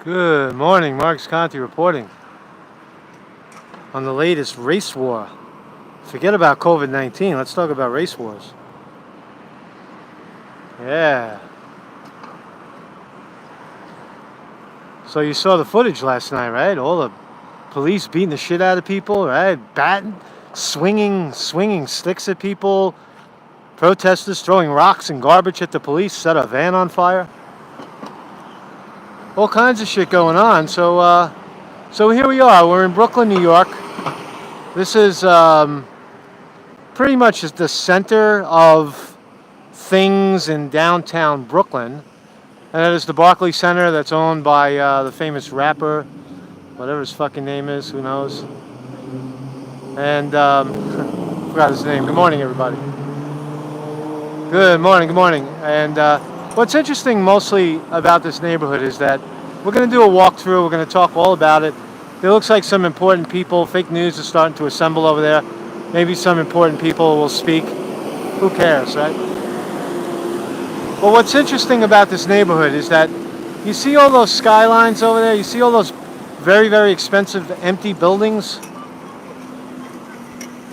Good morning, Mark's Conte reporting on the latest race war. Forget about COVID-19, let's talk about race wars. Yeah. So you saw the footage last night, right? All the police beating the shit out of people, right? Batting, swinging sticks at people, protesters throwing rocks and garbage at the police, set a van on fire. All kinds of shit going on. So here we are. We're in Brooklyn, New York. This is pretty much the center of things in downtown Brooklyn. And that is the Barclays Center that's owned by the famous rapper, whatever his fucking name is, who knows. And forgot his name. Good morning, everybody. Good morning. And what's interesting mostly about this neighborhood is that we're going to do a walkthrough. We're going to talk all about it. There looks like some important people, fake news is starting to assemble over there. Maybe some important people will speak. Who cares, right? But what's interesting about this neighborhood is that you see all those skylines over there. You see all those very, very expensive empty buildings.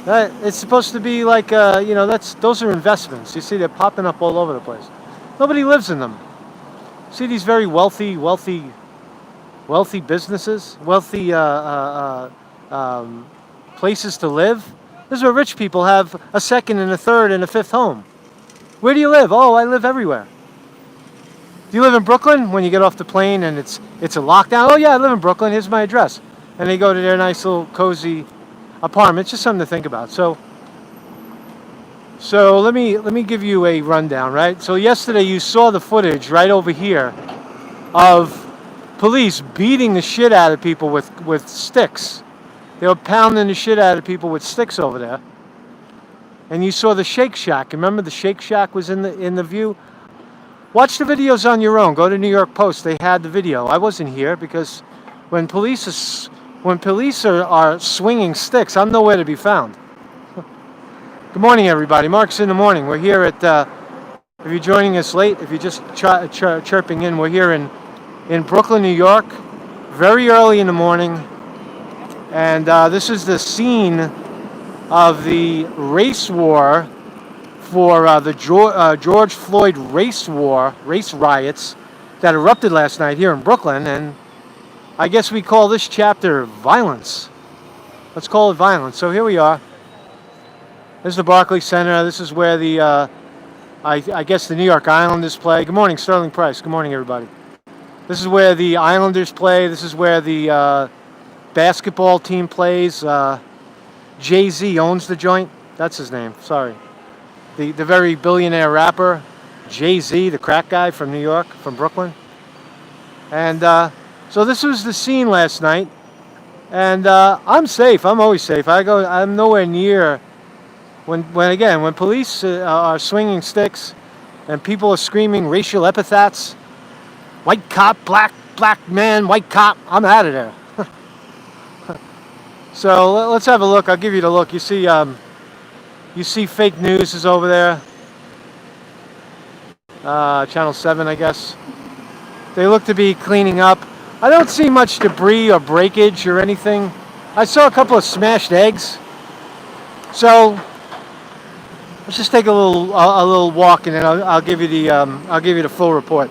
It's supposed to be like, those are investments. You see, they're popping up all over the place. Nobody lives in them. See these very wealthy businesses, places to live. This is where rich people have a second and a third and a fifth home. Where do you live? Oh, I live everywhere. Do you live in Brooklyn? When you get off the plane and it's a lockdown. Oh yeah, I live in Brooklyn. Here's my address. And they go to their nice little cozy apartment. It's just something to think about. So let me give you a rundown, right? So yesterday you saw the footage right over here of police beating the shit out of people with sticks. They were pounding the shit out of people with sticks over there. And you saw the Shake Shack. Remember the Shake Shack was in the view? Watch the videos on your own. Go to New York Post. They had the video. I wasn't here because when police are swinging sticks, I'm nowhere to be found. Good morning, everybody. Mark's in the morning. We're here at, if you're joining us late, if you're just chirping in, we're here in Brooklyn, New York, very early in the morning. And this is the scene of the race war for the George Floyd race riots that erupted last night here in Brooklyn. And I guess we call this chapter violence. Let's call it violence. So here we are. This is the Barclays Center. This is where the, I guess the New York Islanders play. Good morning, Sterling Price. Good morning, everybody. This is where the Islanders play. This is where the basketball team plays. Jay-Z owns the joint. That's his name. Sorry. The very billionaire rapper, Jay-Z, the crack guy from New York, from Brooklyn. And so this was the scene last night. And I'm safe. I'm always safe. I'm nowhere near when police are swinging sticks and people are screaming racial epithets. White cop, black man, white cop. I'm out of there. So let's have a look. I'll give you the look. You see fake news is over there. Channel 7, I guess. They look to be cleaning up. I don't see much debris or breakage or anything. I saw a couple of smashed eggs. So let's just take a little walk, and then I'll give you the full report.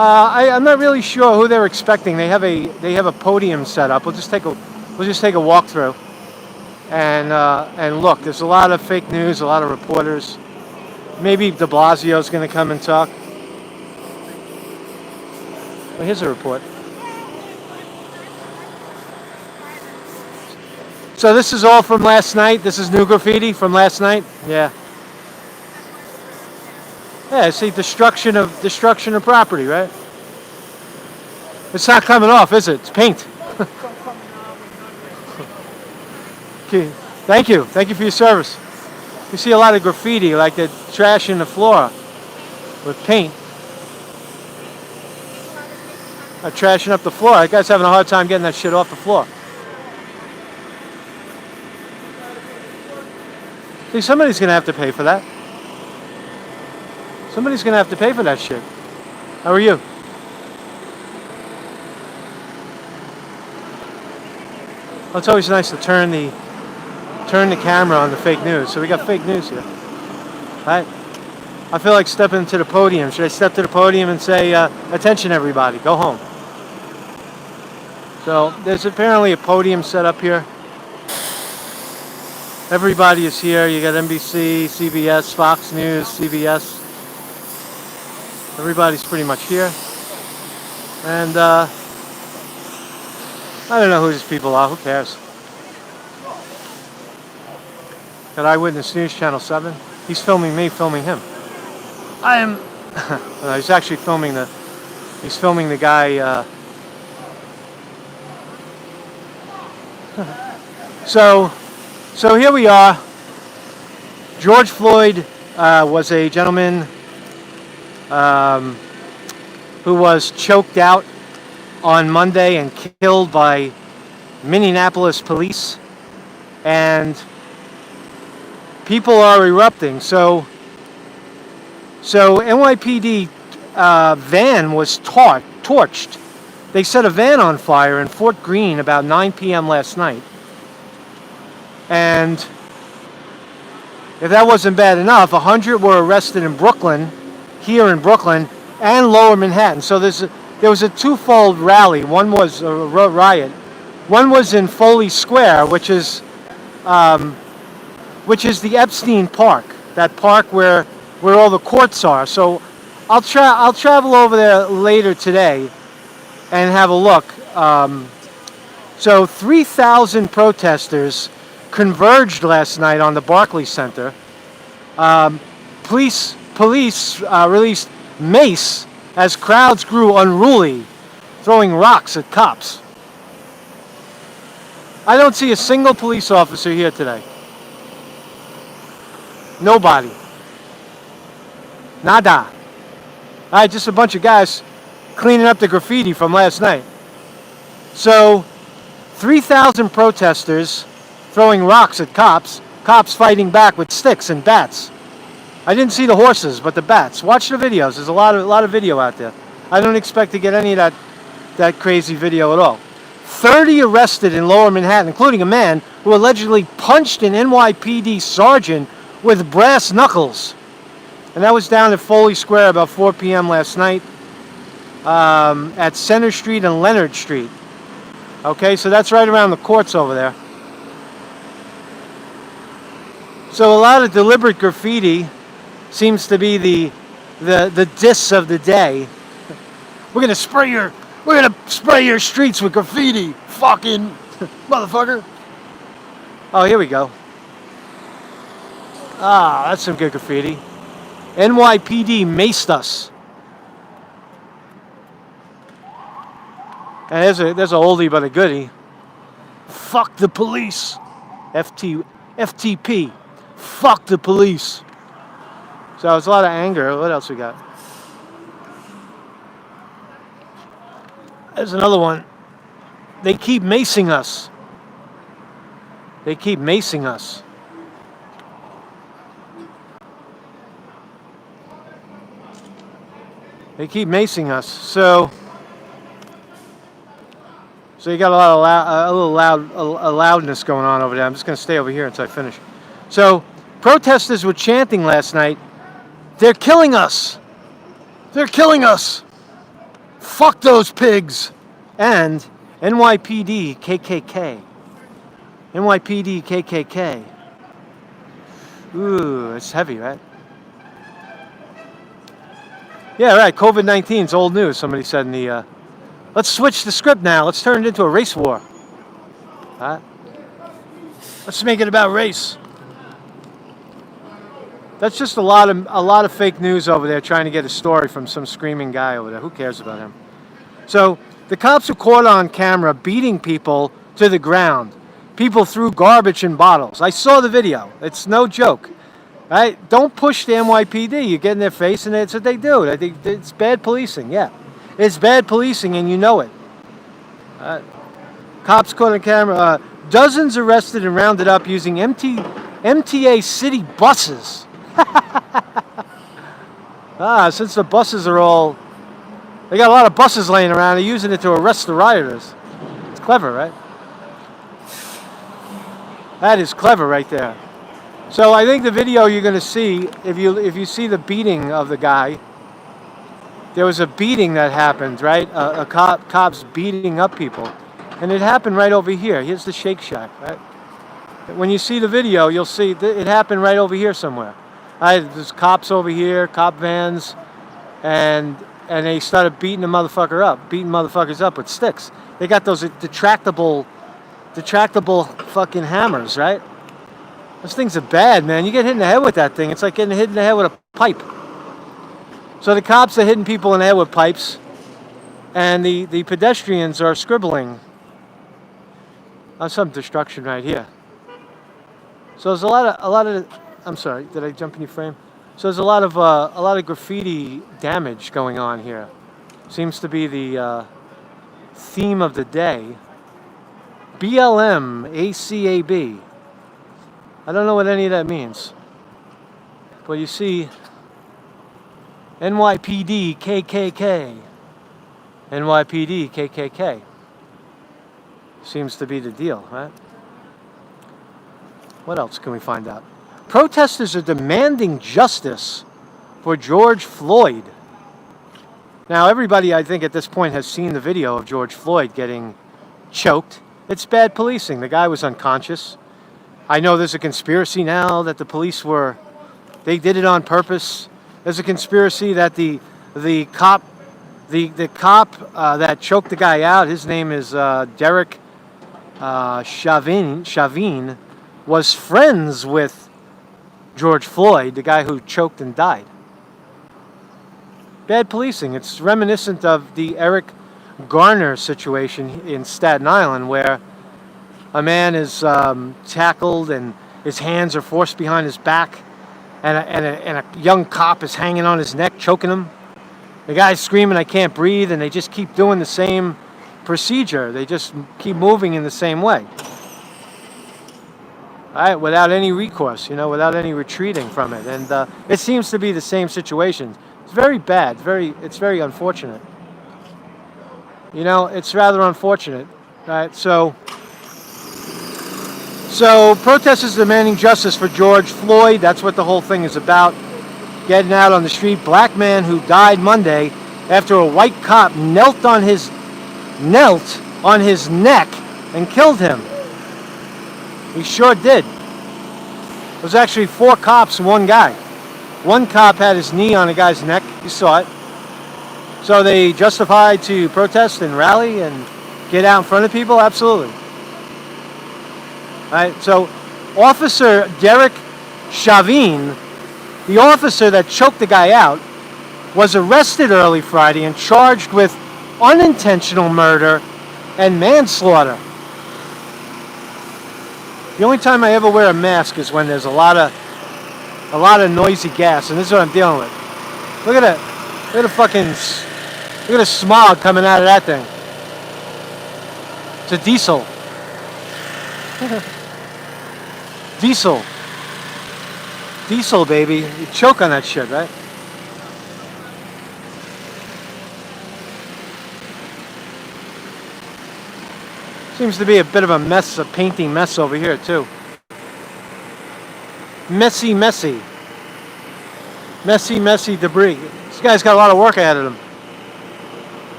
I'm not really sure who they're expecting. They have a podium set up. We'll just take a walk through, and look. There's a lot of fake news, a lot of reporters. Maybe De Blasio's going to come and talk. Well, here's a report. So this is all from last night. This is new graffiti from last night. Yeah. Yeah, see, destruction of property, right? It's not coming off, is it? It's paint. Okay. Thank you for your service. You see a lot of graffiti, like the trash in the floor with paint. Trashing up the floor. That guy's having a hard time getting that shit off the floor. See, somebody's going to have to pay for that. Somebody's going to have to pay for that shit. How are you? Well, it's always nice to turn the camera on the fake news. So we got fake news here, right? I feel like stepping to the podium. Should I step to the podium and say, attention everybody, go home? So there's apparently a podium set up here. Everybody is here. You got NBC, CBS, Fox News, CBS. Everybody's pretty much here. And I don't know who these people are. Who cares? Got Eyewitness News, Channel 7. He's filming me, filming him. I am... no, he's actually filming the... He's filming the guy... So here we are. George Floyd was a gentleman who was choked out on Monday and killed by Minneapolis police. And people are erupting. So NYPD van was torched. They set a van on fire in Fort Greene about 9 p.m. last night. And if that wasn't bad enough, 100 were arrested in Brooklyn, here in Brooklyn, and Lower Manhattan. So there was a twofold rally. One was a riot. One was in Foley Square, which is the Epstein Park, that park where all the courts are. So I'll travel over there later today and have a look. So 3,000 protesters converged last night on the Barclays Center. Police released mace as crowds grew unruly, throwing rocks at cops. I don't see a single police officer here today. Nobody. Nada. All right, just a bunch of guys cleaning up the graffiti from last night. So, 3,000 protesters throwing rocks at cops fighting back with sticks and bats. I didn't see the horses, but the bats. Watch the videos. There's a lot of video out there. I don't expect to get any of that crazy video at all. 30 arrested in Lower Manhattan, including a man who allegedly punched an NYPD sergeant with brass knuckles. And that was down at Foley Square about 4 p.m. last night at Center Street and Leonard Street. Okay, so that's right around the courts over there. So a lot of deliberate graffiti seems to be the diss of the day. We're gonna spray your streets with graffiti, fucking motherfucker. Oh, here we go. Ah, that's some good graffiti. NYPD maced us. And there's a oldie but a goodie. Fuck the police. FTP. Fuck the police. So it's a lot of anger. What else we got? There's another one. They keep macing us. They keep macing us. They keep macing us. So you got a little loudness going on over there. I'm just going to stay over here until I finish. So protesters were chanting last night, "They're killing us! They're killing us! Fuck those pigs!" And NYPD KKK. NYPD KKK. Ooh, it's heavy, right? Yeah, right. COVID-19 is old news, somebody said in the... Let's switch the script now. Let's turn it into a race war. Huh? Let's make it about race. That's just a lot of fake news over there trying to get a story from some screaming guy over there. Who cares about him? So the cops were caught on camera beating people to the ground. People threw garbage in bottles. I saw the video. It's no joke. Right? Don't push the NYPD. You get in their face, and that's what they do. I think it's bad policing. Yeah, it's bad policing, and you know it. Cops caught on camera. Dozens arrested and rounded up using MTA city buses. Since the buses are all... They got a lot of buses laying around. They're using it to arrest the rioters. It's clever, right? That is clever right there. So I think the video you're going to see, if you see the beating of the guy, there was a beating that happened, right? Cops beating up people, and it happened right over here. Here's the Shake Shack, right? When you see the video, you'll see it happened right over here somewhere. There's cops over here, cop vans, and they started beating motherfuckers up with sticks. They got those retractable fucking hammers, right? Those things are bad, man. You get hit in the head with that thing. It's like getting hit in the head with a pipe. So the cops are hitting people in the head with pipes, and the pedestrians are scribbling on some destruction right here. So there's a lot of. I'm sorry, did I jump in your frame? So there's a lot of graffiti damage going on here. Seems to be the theme of the day. BLM ACAB. I don't know what any of that means, but you see NYPD KKK. NYPD KKK. Seems to be the deal, right? What else can we find out? Protesters are demanding justice for George Floyd. Now, everybody, I think, at this point has seen the video of George Floyd getting choked. It's bad policing. The guy was unconscious. I know there's a conspiracy now that the police they did it on purpose. There's a conspiracy that the cop that choked the guy out, his name is Derek Chauvin, was friends with George Floyd, the guy who choked and died. Bad policing. It's reminiscent of the Eric Garner situation in Staten Island, where a man is tackled and his hands are forced behind his back, and a young cop is hanging on his neck, choking him. The guy's screaming, "I can't breathe," and they just keep doing the same procedure. They just keep moving in the same way. All right, without any recourse, without any retreating from it. And it seems to be the same situation. It's very bad. It's very unfortunate. It's rather unfortunate. Right? So protesters demanding justice for George Floyd. That's what the whole thing is about. Getting out on the street. Black man who died Monday after a white cop knelt on his neck and killed him. He sure did. It was actually 4 cops and 1 guy. One cop had his knee on a guy's neck. You saw it. So they justified to protest and rally and get out in front of people? Absolutely. All right. So Officer Derek Chauvin, the officer that choked the guy out, was arrested early Friday and charged with unintentional murder and manslaughter. The only time I ever wear a mask is when there's a lot of noisy gas, and this is what I'm dealing with. Look at that. Look at the smog coming out of that thing. It's a diesel. Diesel, baby. You choke on that shit, right? Seems to be a bit of a mess, a painting mess over here, too. Messy debris. This guy's got a lot of work ahead of him.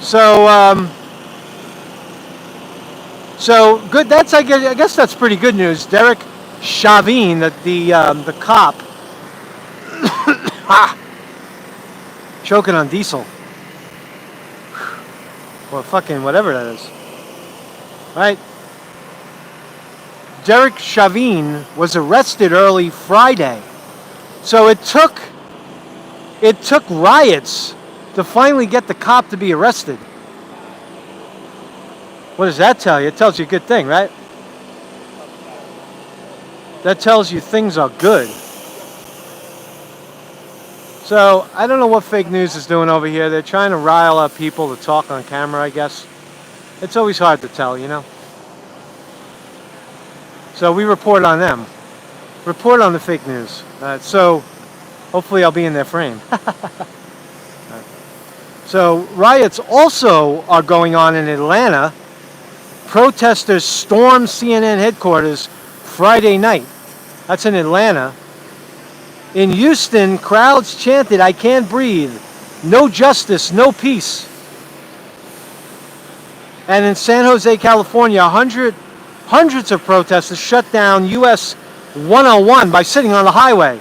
So good. I guess that's pretty good news. Derek Chauvin, the cop, choking on diesel. Or fucking whatever that is. Right? Derek Chauvin was arrested early Friday. So it took riots to finally get the cop to be arrested. What does that tell you? It tells you a good thing, right? That tells you things are good. So, I don't know what fake news is doing over here. They're trying to rile up people to talk on camera, I guess. It's always hard to tell, So we report on them. Report on the fake news. So, hopefully I'll be in their frame. So, riots also are going on in Atlanta Protesters stormed CNN headquarters Friday night. That's in Atlanta. In Houston, crowds chanted, "I can't breathe. No justice, no peace." And in San Jose, California, hundreds of protesters shut down US 101 by sitting on the highway.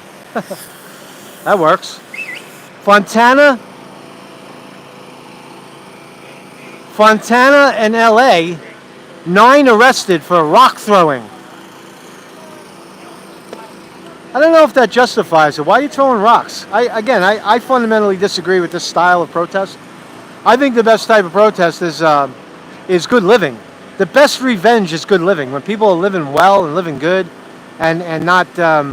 That works. Fontana and LA, 9 arrested for rock throwing. I don't know if that justifies it. Why are you throwing rocks? I fundamentally disagree with this style of protest. I think the best type of protest is good living. The best revenge is good living. When people are living well and living good, and not, I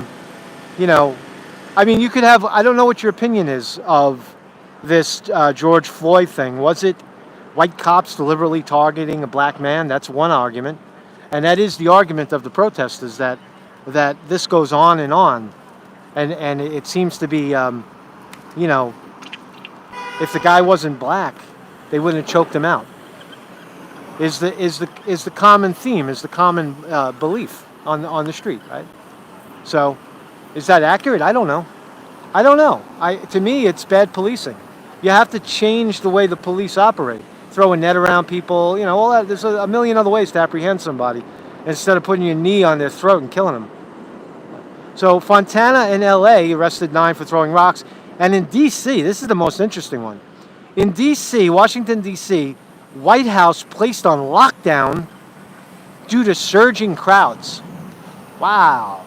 mean, you could have. I don't know what your opinion is of this George Floyd thing. Was it white cops deliberately targeting a black man? That's one argument, and that is the argument of the protesters that this goes on, and it seems to be, if the guy wasn't black, they wouldn't have choked him out. Is the common theme? Is the common belief on the street, right? So, is that accurate? I don't know. To me, it's bad policing. You have to change the way the police operate. Throw a net around people, all that. There's a million other ways to apprehend somebody instead of putting your knee on their throat and killing them. So Fontana in LA arrested 9 for throwing rocks. And in DC, this is the most interesting one. In DC, Washington, DC, White House placed on lockdown due to surging crowds. Wow.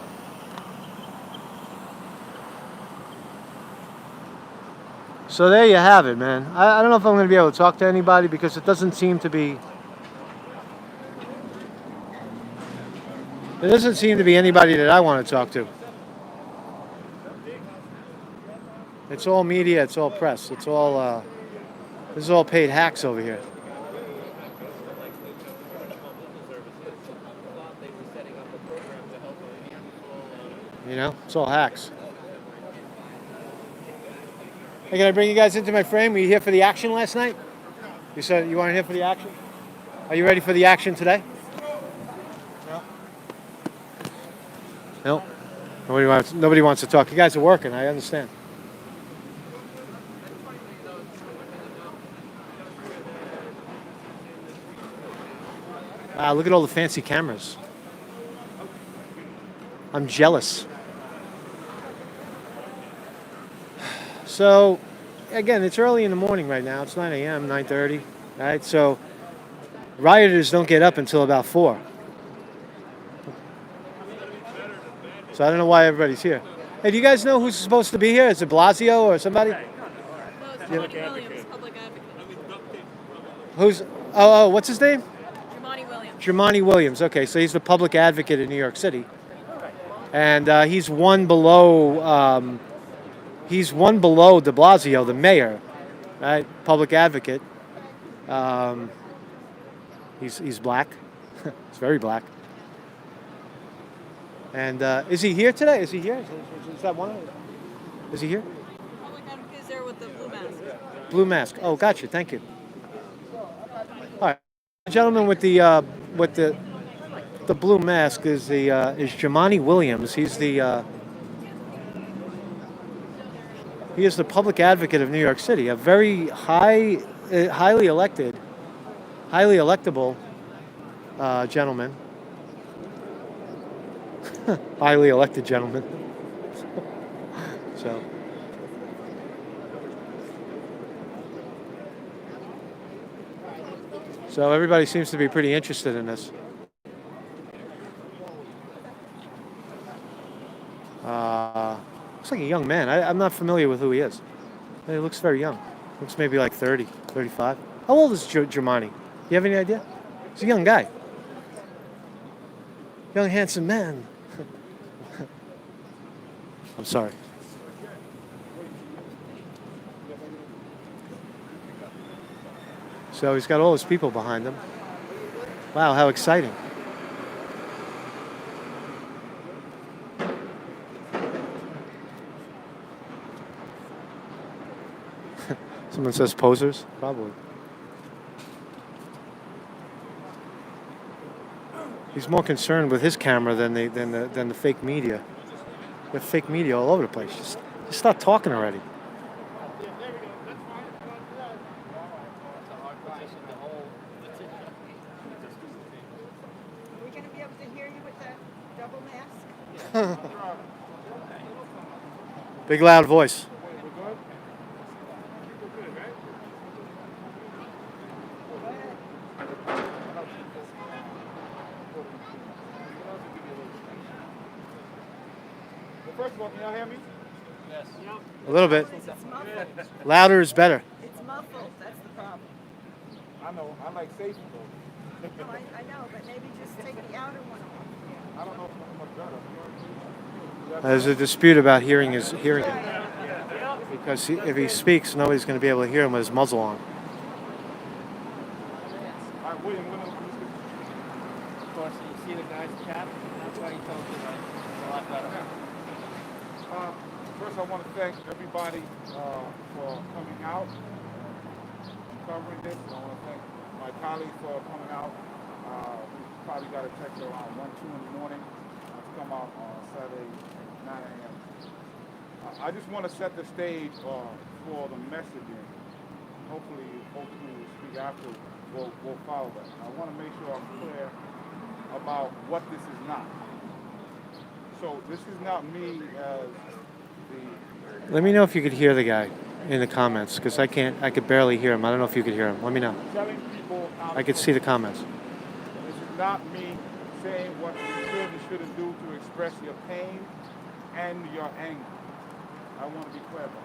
So there you have it, man. I don't know if I'm going to be able to talk to anybody because it doesn't seem to be... There doesn't seem to be anybody that I want to talk to. It's all media, it's all press, it's all, this is all paid hacks over here. It's all hacks. Hey, can I bring you guys into my frame? Were you here for the action last night? You said you weren't here for the action? Are you ready for the action today? No? Nobody wants to talk. You guys are working, I understand. Wow, look at all the fancy cameras. I'm jealous. So, again, it's early in the morning right now. It's 9 a.m., 9:30, right? So, rioters don't get up until about 4. So I don't know why everybody's here. Hey, do you guys know who's supposed to be here? Is it Blasio or somebody? No, it's Jimani Williams, public advocate. Who's... what's his name? Jimani Williams. Okay, so he's the public advocate in New York City. And he's one below... He's one below de Blasio, the mayor, right? Public advocate. He's black. He's very black. And is he here today? Is he here? Is that one? Is he here? Public advocate is there with the blue mask. Blue mask. Oh, gotcha. Thank you. All right, the gentleman with the blue mask is Jimani Williams. He is the public advocate of New York City, a very highly electable gentleman. Highly elected gentleman. So everybody seems to be pretty interested in this. Looks like a young man. I'm not familiar with who he is. He looks very young. Looks maybe like 30, 35. How old is Jimani? You have any idea? He's a young guy. Young, handsome man. I'm sorry. So he's got all his people behind him. Wow, how exciting. Someone says posers? Probably. He's more concerned with his camera than the fake media. The fake media all over the place. Just stop talking already. Are we going to be able to hear you with that double mask? Big loud voice. First of all, can y'all hear me? Yes. A little bit. It's muffled. Louder is better. It's muffled. That's the problem. I know. I like safety though. No, I know, but maybe just take the outer one off. I don't know if it's much better. There's a dispute about hearing because if he speaks, nobody's going to be able to hear him with his muzzle on. All right, William, Of course, you see the guy's cap. That's why he told you that. It's a lot better. first I want to thank everybody for coming out, covering this. I want to thank my colleagues for coming out. We probably got a text around 1, 2 in the morning to come out on Saturday, 9 a.m. I just want to set the stage for the messaging. Hopefully folks who speak after will follow that. I want to make sure I'm clear about what this is not. So this is not me as the... Let me know if you could hear the guy in the comments, because I could barely hear him. I don't know if you could hear him. Let me know. Telling people how I could see the comments. This is not me saying what you should and shouldn't do to express your pain and your anger. I want to be clear about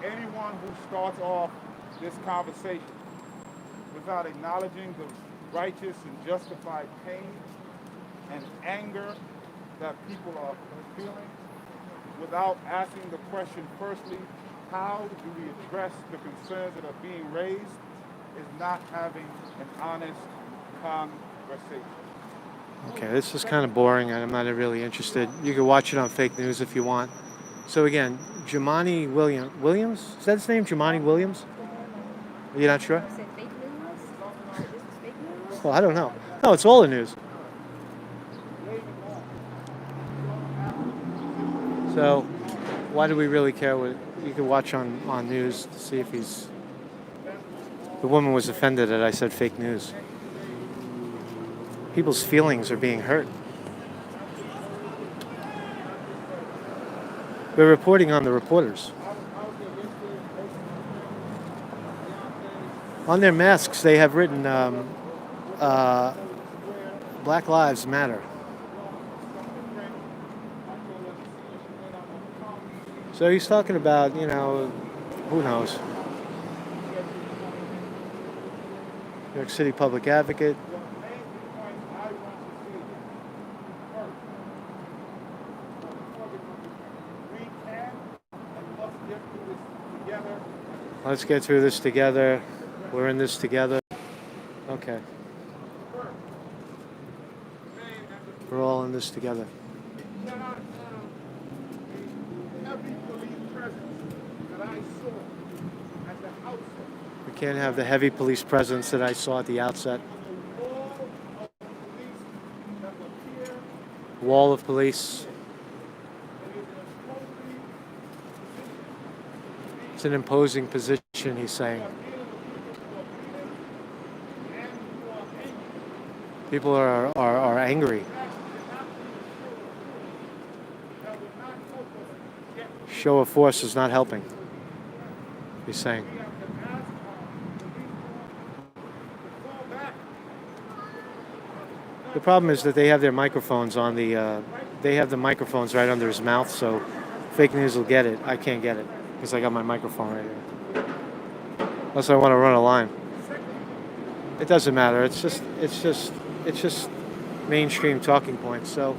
that. Anyone who starts off this conversation without acknowledging the righteous and justified pain and anger that people are feeling, without asking the question firstly, how do we address the concerns that are being raised, is not having an honest conversation. Okay, this is kind of boring, and I'm not really interested. You can watch it on fake news if you want. So again, Jumaane Williams? Is that his name, Jumaane Williams? Are you not sure? Is it fake news? This is fake news? Well, I don't know. No, it's all the news. So, why do we really care what you can watch on news to see if he's... The woman was offended that I said fake news. People's feelings are being hurt. They're reporting on the reporters. On their masks, they have written Black Lives Matter. So he's talking about, who knows? New York City Public Advocate. Let's get through this together. We're in this together. Okay. We're all in this together. We can't have the heavy police presence that I saw at the outset. Wall of police. It's an imposing position, he's saying. People are angry. Show of force is not helping, he's saying. The problem is that they have their microphones on they have the microphones right under his mouth, so fake news will get it. I can't get it because I got my microphone right here. Unless I want to run a line. It doesn't matter. It's just mainstream talking points. So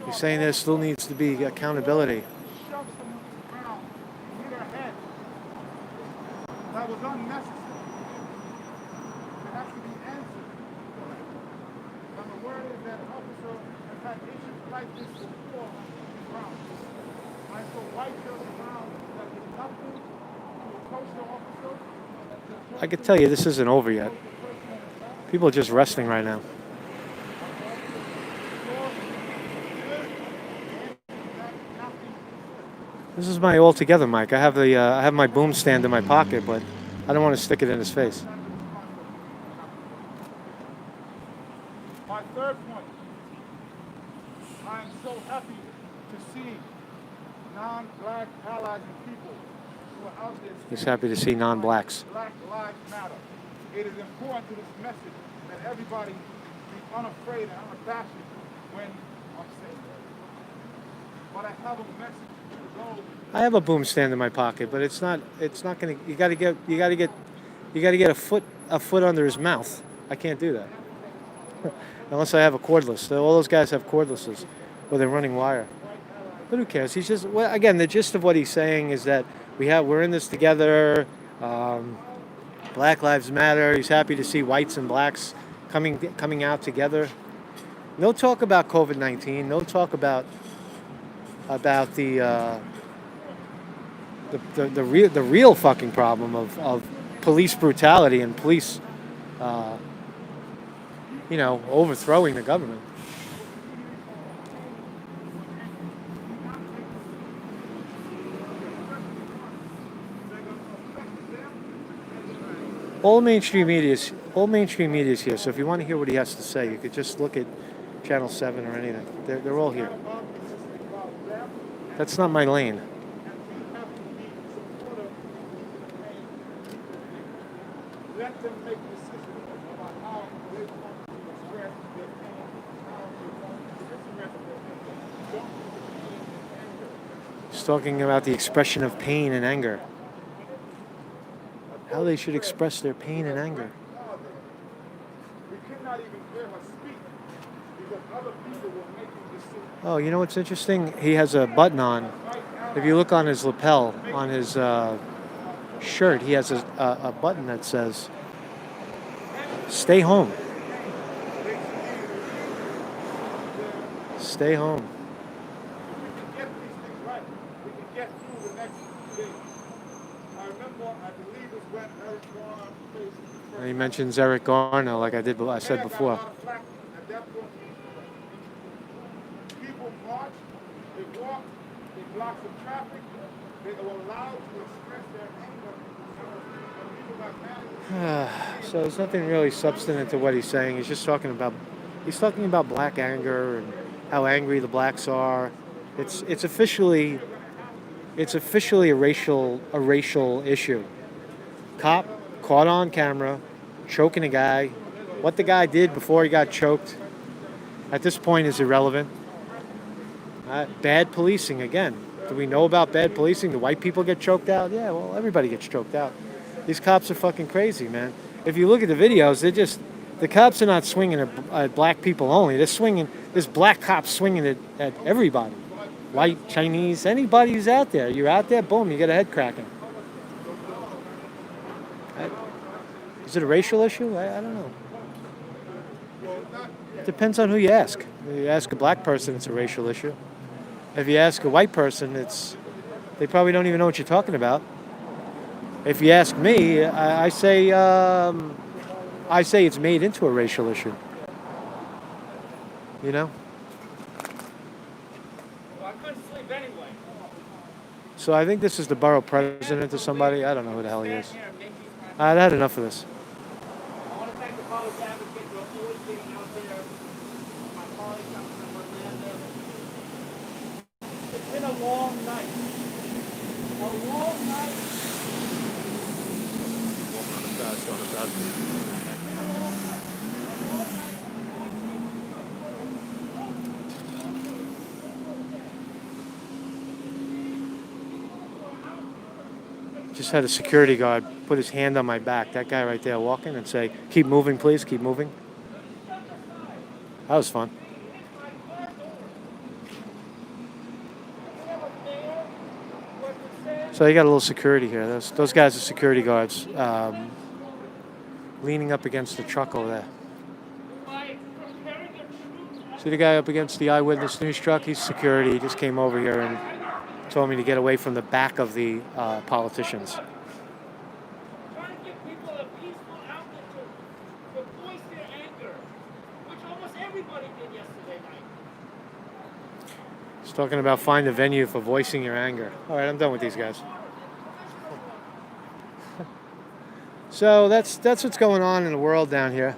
he's saying there still needs to be accountability. That was unnecessary. It has to be answered. I'm aware that an officer has had issues like this before on the ground. I And so white turns around that is nothing to approach the officer. I could tell you this isn't over yet. People are just resting right now. This is my all-together mic. I have my boom stand in my pocket, but I don't want to stick it in his face. My third point, I am so happy to see non-black allies and people who are out there. He's happy to see non-blacks. Black lives matter. It is important to this message that everybody be unafraid and unabashed when I'm saying that. But I have a message to those. I have a boom stand in my pocket, but it's not gonna. You gotta get a foot under his mouth. I can't do that unless I have a cordless. All those guys have cordlesses, or they're running wire. But who cares? He's just, well, again, the gist of what he's saying is that we're in this together. Black Lives Matter. He's happy to see whites and blacks coming out together. No talk about COVID-19. No talk about the real fucking problem of police brutality and police, overthrowing the government. All mainstream media is here. So if you want to hear what he has to say, you could just look at Channel 7 or anything. They're all here. That's not my lane. Let them make decisions about how they want to express their pain, how they want to express their anger. Don't use the pain and anger. He's talking about the expression of pain and anger. How they should express their pain and anger. We could not even hear her speak because other people were making decisions. Oh, you know what's interesting? He has a button on. If you look on his lapel, on his shirt, he has a button that says, "Stay home." Stay home. We can get these things right. We can get through the next few days. I remember, I believe it's when Eric Garner faced. And he mentions Eric Garner, like I said before. At that point, people marched, they walked, they blocked the traffic, they were allowed to express their anger. People got mad. So there's nothing really substantive to what he's saying. He's talking about black anger and how angry the blacks are. It's officially a racial issue. Cop caught on camera choking a guy. What the guy did before he got choked at this point is irrelevant. Bad policing again. Do we know about bad policing? Do white people get choked out? Yeah, well, everybody gets choked out. These cops are fucking crazy, man. If you look at the videos, the cops are not swinging at black people only. There's black cops swinging at everybody. White, Chinese, anybody who's out there. You're out there, boom, you get a head cracking. Is it a racial issue? I don't know. It depends on who you ask. If you ask a black person, it's a racial issue. If you ask a white person, they probably don't even know what you're talking about. If you ask me, I say it's made into a racial issue. You know? Well, I couldn't sleep anyway. So I think this is the borough president or somebody. I don't know who the hell he is. I had enough of this. I want to thank the public advocate for always being out there. My colleagues coming from Orlando. It's been a long night. A long night. Just had a security guard put his hand on my back. That guy right there walking and say, "Keep moving, please, keep moving." That was fun. So you got a little security here. Those guys are security guards, leaning up against the truck over there. See the guy up against the Eyewitness News truck? He's security. He just came over here and told me to get away from the back of the politicians. Trying to give people a peaceful outlet to voice their anger, which almost everybody did yesterday night. He's talking about find a venue for voicing your anger. All right, I'm done with these guys. So that's what's going on in the world down here.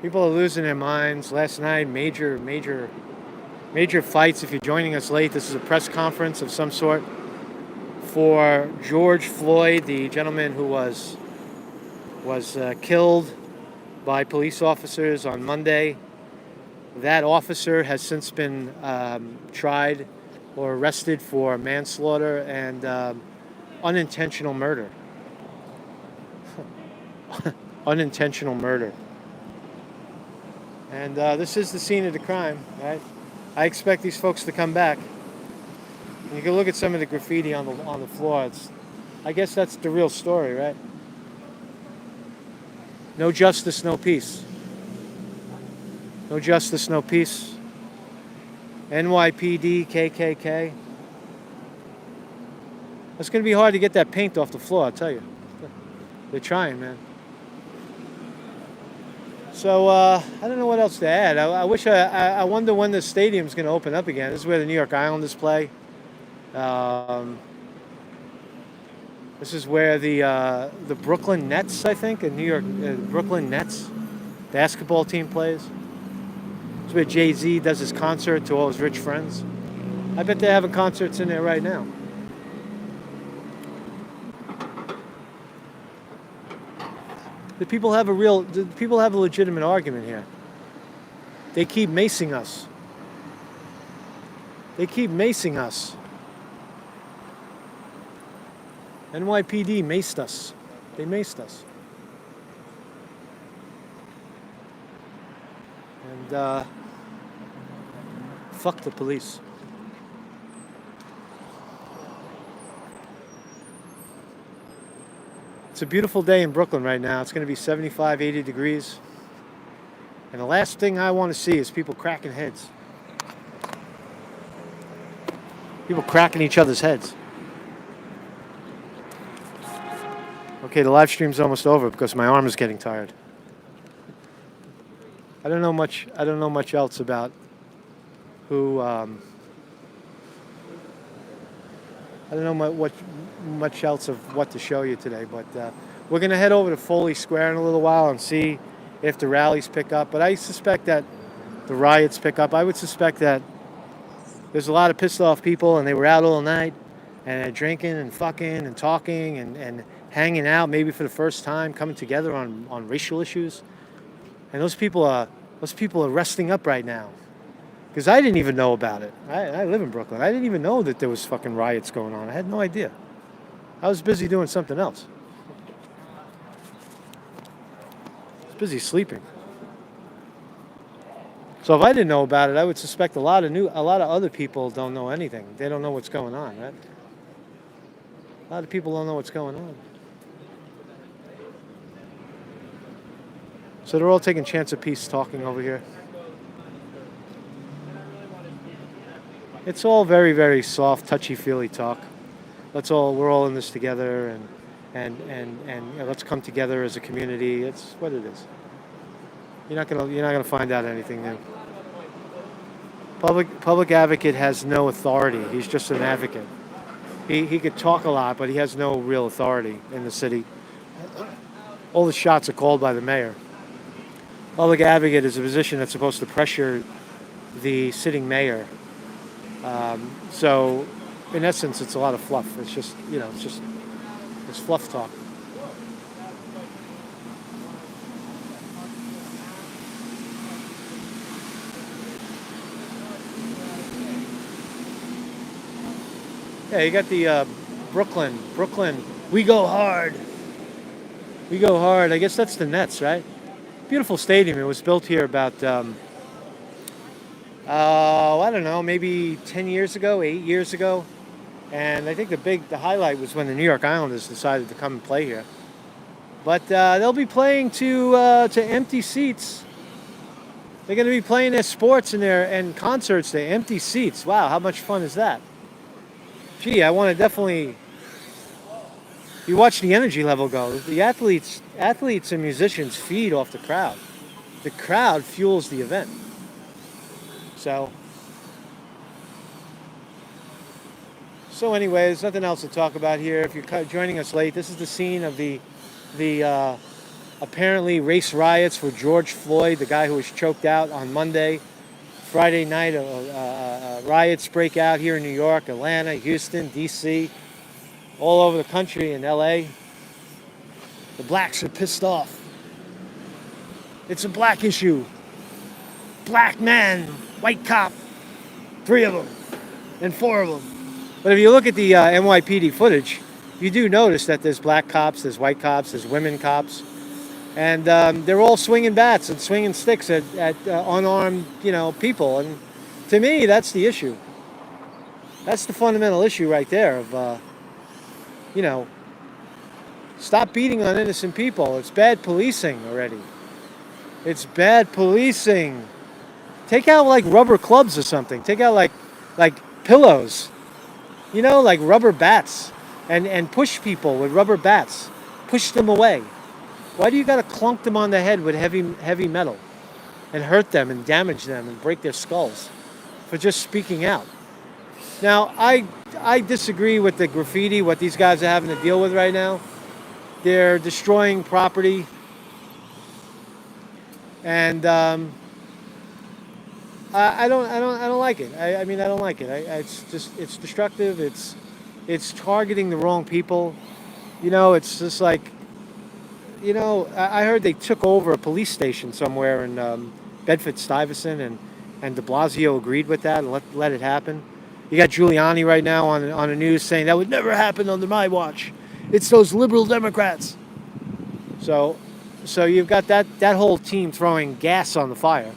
People are losing their minds. Last night, major fights. If you're joining us late, this is a press conference of some sort for George Floyd, the gentleman who was killed by police officers on Monday. That officer has since been tried or arrested for manslaughter and unintentional murder. Unintentional murder. And this is the scene of the crime, right? I expect these folks to come back. And you can look at some of the graffiti on the floor. I guess that's the real story, right? No justice, no peace. No justice, no peace. NYPD, KKK. It's going to be hard to get that paint off the floor, I'll tell you. They're trying, man. So I don't know what else to add. I wonder when the stadium's going to open up again. This is where the New York Islanders play. This is where the Brooklyn Nets, I think, in New York, Brooklyn Nets basketball team plays. This is where Jay-Z does his concert to all his rich friends. I bet they're having concerts in there right now. The people have a legitimate argument here. They keep macing us. They keep macing us. NYPD maced us. They maced us. And fuck the police. It's a beautiful day in Brooklyn right now. It's going to be 75, 80 degrees. And the last thing I want to see is people cracking heads. People cracking each other's heads. Okay, the live stream's almost over because my arm is getting tired. I don't know much else about who I don't know much else of what to show you today, but we're going to head over to Foley Square in a little while and see if the rallies pick up. But I suspect that the riots pick up. I would suspect that there's a lot of pissed off people and they were out all night and they're drinking and fucking and talking and hanging out maybe for the first time, coming together on racial issues. And those people are resting up right now. Because I didn't even know about it. I live in Brooklyn. I didn't even know that there was fucking riots going on. I had no idea. I was busy doing something else. I was busy sleeping. So if I didn't know about it, I would suspect a lot of other people don't know anything. They don't know what's going on, right? A lot of people don't know what's going on. So they're all taking chance of peace talking over here. It's all very, very soft, touchy-feely talk. We're all in this together, and you know, let's come together as a community. It's what it is. You're not gonna find out anything new. Public advocate has no authority. He's just an advocate. He could talk a lot, but he has no real authority in the city. All the shots are called by the mayor. Public advocate is a position that's supposed to pressure the sitting mayor. So, in essence, it's a lot of fluff. It's just, it's fluff talk. Yeah, you got the Brooklyn. We go hard. We go hard. I guess that's the Nets, right? Beautiful stadium. It was built here about, I don't know, maybe 10 years ago, 8 years ago. And I think the highlight was when the New York Islanders decided to come and play here. But they'll be playing to empty seats. They're going to be playing their sports and concerts to empty seats. Wow, how much fun is that? gee, I want to definitely. You watch the energy level go. The athletes and musicians feed off the crowd. The crowd fuels the event. So anyway, there's nothing else to talk about here. If you're joining us late, this is the scene of the apparently race riots for George Floyd, the guy who was choked out on Monday. Friday night, riots break out here in New York, Atlanta, Houston, D.C., all over the country, in L.A. The blacks are pissed off. It's a black issue. Black man, white cop, 3 of them, and 4 of them. But if you look at the NYPD footage, you do notice that there's black cops, there's white cops, there's women cops, and they're all swinging bats and swinging sticks at unarmed, people. And to me, that's the issue. That's the fundamental issue right there of, stop beating on innocent people. It's bad policing already. It's bad policing. Take out like rubber clubs or something. Take out like pillows, like rubber bats, and push people with rubber bats. Push them away. Why do you gotta clunk them on the head with heavy metal and hurt them and damage them and break their skulls for just speaking out? Now, I disagree with the graffiti, what these guys are having to deal with right now. They're destroying property, and I don't like it. I mean, I don't like it. It's destructive. It's targeting the wrong people. It's just like, I heard they took over a police station somewhere in Bedford-Stuyvesant, and de Blasio agreed with that and let it happen. You got Giuliani right now on the news saying that would never happen under my watch. It's those liberal Democrats. So you've got that whole team throwing gas on the fire.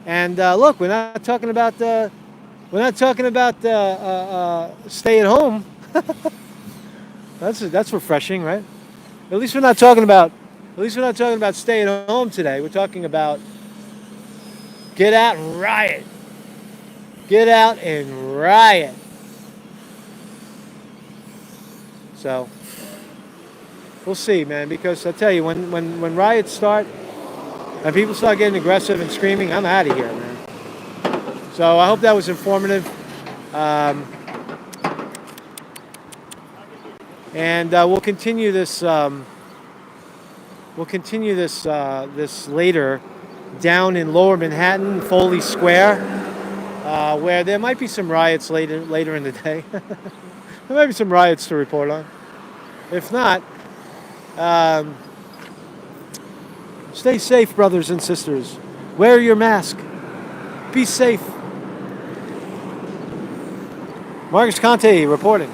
And look, we're not talking about stay at home. That's refreshing, right? At least we're not talking about stay at home today. We're talking about get out and riot. Get out and riot. So we'll see, man, because I'll tell you, when riots start and people start getting aggressive and screaming, I'm out of here, man. So I hope that was informative. And we'll continue this. This later down in Lower Manhattan, Foley Square, where there might be some riots later in the day. There might be some riots to report on. If not, stay safe, brothers and sisters. Wear your mask. Be safe. Marcus Conte reporting.